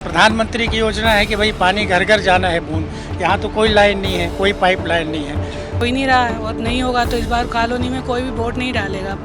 प्रधानमंत्री की योजना है कि भाई पानी घर घर जाना है बूंद। यहाँ तो कोई लाइन नहीं है, कोई पाइप लाइन नहीं है। कोई नहीं रहा है और नहीं होगा तो इस बार कॉलोनी में कोई भी वोट नहीं डालेगा।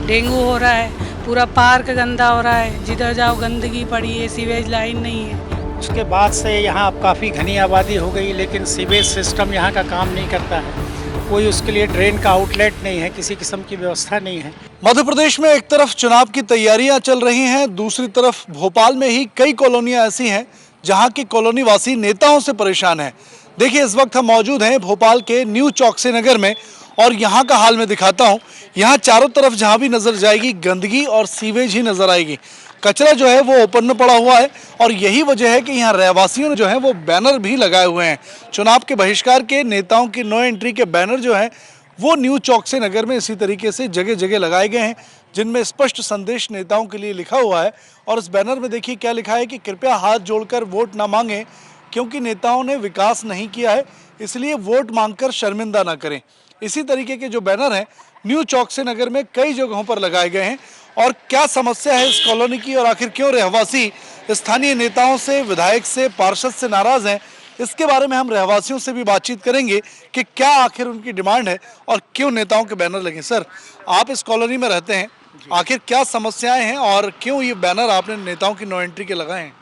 डेंगू हो रहा है, पूरा पार्क गंदा हो रहा है, जिधर जाओ गंदगी पड़ी है, सीवेज लाइन नहीं है। उसके बाद से यहाँ अब काफ़ी घनी आबादी हो गई, लेकिन सीवेज सिस्टम यहाँ का काम नहीं करता है। कोई उसके लिए ड्रेन का आउटलेट नहीं है, किसी किस्म की व्यवस्था नहीं है। मध्य प्रदेश में एक तरफ चुनाव की तैयारियां चल रही हैं, दूसरी तरफ भोपाल में ही कई कॉलोनियां ऐसी हैं जहां के कॉलोनी वासी नेताओं से परेशान हैं। देखिए, इस वक्त हम मौजूद हैं भोपाल के न्यू चौकसी नगर में और यहाँ का हाल मैं दिखाता हूँ। यहाँ चारों तरफ जहाँ भी नजर जाएगी गंदगी और सीवेज ही नजर आएगी। कचरा जो है वो ओपन में पड़ा हुआ है और यही वजह है कि यहाँ रहवासियों ने जो है वो बैनर भी लगाए हुए हैं। चुनाव के बहिष्कार के नेताओं की नो एंट्री के बैनर जो है वो न्यू चौकसी नगर में इसी तरीके से जगह जगह लगाए गए हैं, जिनमें स्पष्ट संदेश नेताओं के लिए लिखा हुआ है। और इस बैनर में देखिए क्या लिखा है कि कृपया हाथ जोड़कर वोट ना मांगें, क्योंकि नेताओं ने विकास नहीं किया है, इसलिए वोट मांगकर शर्मिंदा ना करें। इसी तरीके के जो बैनर हैं न्यू चौकसी नगर में कई जगहों पर लगाए गए हैं। और क्या समस्या है इस कॉलोनी की और आखिर क्यों रहवासी स्थानीय नेताओं से, विधायक से, पार्षद से नाराज हैं, इसके बारे में हम रहवासियों से भी बातचीत करेंगे कि क्या आखिर उनकी डिमांड है और क्यों नेताओं के बैनर लगे। सर, आप इस कॉलोनी में रहते हैं, आखिर क्या समस्याएं हैं और क्यों ये बैनर आपने नेताओं की नो एंट्री के लगाए हैं?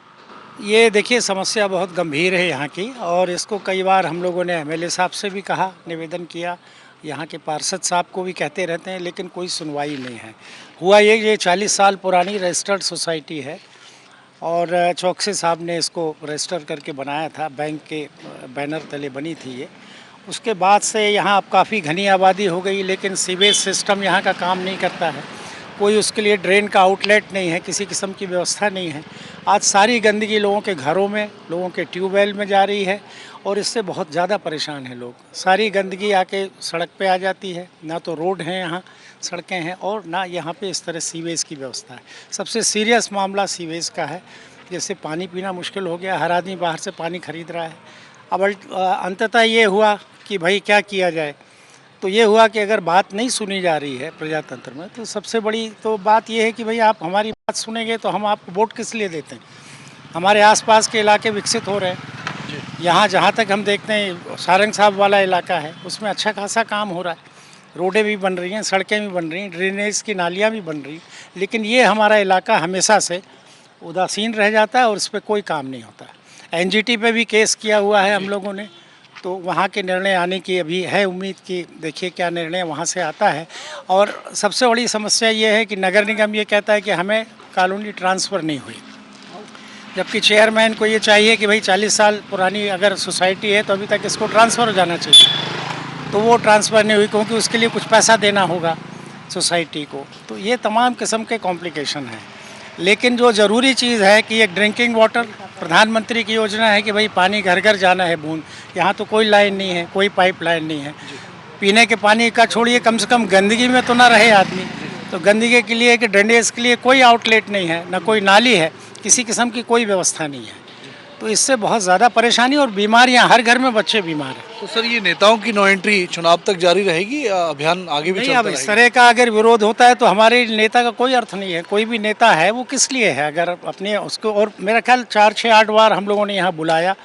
ये देखिए, समस्या बहुत गंभीर है यहाँ की, और इसको कई बार हम लोगों ने एमएलए साहब से भी कहा, निवेदन किया, यहाँ के पार्षद साहब को भी कहते रहते हैं, लेकिन कोई सुनवाई नहीं है। हुआ ये 40 साल पुरानी रजिस्टर्ड सोसाइटी है और चौकसी साहब ने इसको रजिस्टर करके बनाया था, बैंक के बैनर तले बनी थी ये। उसके बाद से यहाँ अब काफ़ी घनी आबादी हो गई, लेकिन सीवेज सिस्टम यहाँ का काम नहीं करता है। कोई उसके लिए ड्रेन का आउटलेट नहीं है, किसी किस्म की व्यवस्था नहीं है। आज सारी गंदगी लोगों के घरों में, लोगों के ट्यूबवेल में जा रही है और इससे बहुत ज़्यादा परेशान हैं लोग। सारी गंदगी आके सड़क पे आ जाती है, ना तो रोड हैं यहाँ, सड़कें हैं, और ना यहाँ पे इस तरह सीवेज की व्यवस्था है। सबसे सीरियस मामला सीवेज का है, जैसे पानी पीना मुश्किल हो गया, हर आदमी बाहर से पानी खरीद रहा है। अब अंततः ये हुआ कि भाई क्या किया जाए, तो ये हुआ कि अगर बात नहीं सुनी जा रही है प्रजातंत्र में, तो सबसे बड़ी तो बात ये है कि भाई आप हमारी बात सुनेंगे तो हम आपको वोट किस लिए देते हैं। हमारे आसपास के इलाके विकसित हो रहे हैं। यहाँ जहाँ तक हम देखते हैं सारंग साहब वाला इलाका है, उसमें अच्छा खासा काम हो रहा है, रोडें भी बन रही हैं, सड़कें भी बन रही हैं, ड्रेनेज की नालियाँ भी बन रही हैं। लेकिन ये हमारा इलाका हमेशा से उदासीन रह जाता है और उस पर कोई काम नहीं होता। एनजीटी पे भी केस किया हुआ है हम लोगों ने, तो वहाँ के निर्णय आने की अभी है उम्मीद कि देखिए क्या निर्णय वहाँ से आता है। और सबसे बड़ी समस्या ये है कि नगर निगम ये कहता है कि हमें कॉलोनी ट्रांसफ़र नहीं हुई, जबकि चेयरमैन को ये चाहिए कि भाई 40 साल पुरानी अगर सोसाइटी है तो अभी तक इसको ट्रांसफ़र हो जाना चाहिए, तो वो ट्रांसफ़र नहीं हुई क्योंकि उसके लिए कुछ पैसा देना होगा सोसाइटी को। तो ये तमाम किस्म के कॉम्प्लिकेशन हैं। लेकिन जो ज़रूरी चीज़ है कि एक ड्रिंकिंग वाटर, प्रधानमंत्री की योजना है कि भाई पानी घर घर जाना है बूंद। यहाँ तो कोई लाइन नहीं है, कोई पाइप लाइन नहीं है। पीने के पानी का छोड़िए, कम से कम गंदगी में तो ना रहे आदमी। तो गंदगी के लिए कि ड्रेनेज के लिए कोई आउटलेट नहीं है, ना कोई नाली है, किसी किस्म की कोई व्यवस्था नहीं है। तो इससे बहुत ज़्यादा परेशानी और बीमारियां, हर घर में बच्चे बीमार हैं। तो सर, ये नेताओं की नो एंट्री चुनाव तक जारी रहेगी या अभियान आगे भी चलता रहेगा? इस तरह का अगर विरोध होता है तो हमारे नेता का कोई अर्थ नहीं है। कोई भी नेता है वो किस लिए है, अगर अपने उसको, और मेरा ख्याल 4, 6, 8 बार हम लोगों ने यहाँ बुलाया,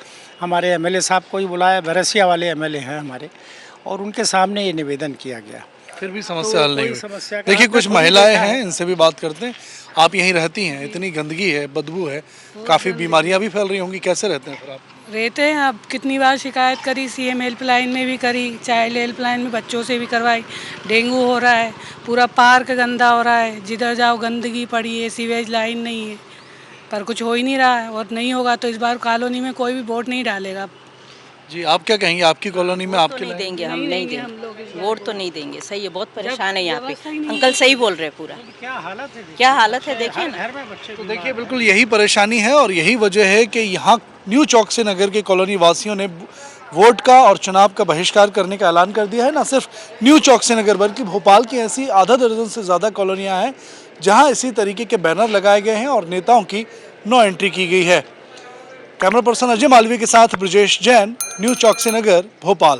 हमारे एमएलए साहब को ही बुलाया, बरसिया वाले एमएलए हैं हमारे, और उनके सामने ये निवेदन किया गया, फिर भी समस्या हल नहीं हुई। समस्या देखिए, कुछ महिलाएं हैं, इनसे भी बात करते हैं। आप यहीं रहती हैं, इतनी गंदगी है, बदबू है, काफ़ी बीमारियां भी फैल रही होंगी, कैसे रहते हैं फिर आप? रहते हैं, अब कितनी बार शिकायत करी, सीएम हेल्पलाइन में भी करी, चाइल्ड हेल्पलाइन में बच्चों से भी करवाई। डेंगू हो रहा है, पूरा पार्क गंदा हो रहा है, जिधर जाओ गंदगी पड़ी है, सीवेज लाइन नहीं है, पर कुछ हो ही नहीं रहा है। और नहीं होगा तो इस बार कॉलोनी में कोई भी वोट नहीं डालेगा। जी, आप क्या कहेंगे? आपकी कॉलोनी में आपके नहीं लिए देंगे, हम नहीं देंगे वोट, तो नहीं देंगे। सही है, बहुत परेशान है यहाँ पे। अंकल सही बोल रहे हैं पूरा। क्या हालत है, क्या हालत है, देखिए ना। घर में बच्चे तो देखिए, बिल्कुल यही परेशानी है और यही वजह है कि यहाँ न्यू चौकसी नगर के कॉलोनी वासियों ने वोट का और चुनाव का बहिष्कार करने का ऐलान कर दिया है। न सिर्फ न्यू चौकसी नगर बल्कि भोपाल की ऐसी आधा दर्जन से ज़्यादा कॉलोनियाँ हैं जहाँ इसी तरीके के बैनर लगाए गए हैं और नेताओं की नो एंट्री की गई है। कैमरा पर्सन अजय मालवीय के साथ ब्रजेश जैन, न्यू चौकसी नगर, भोपाल।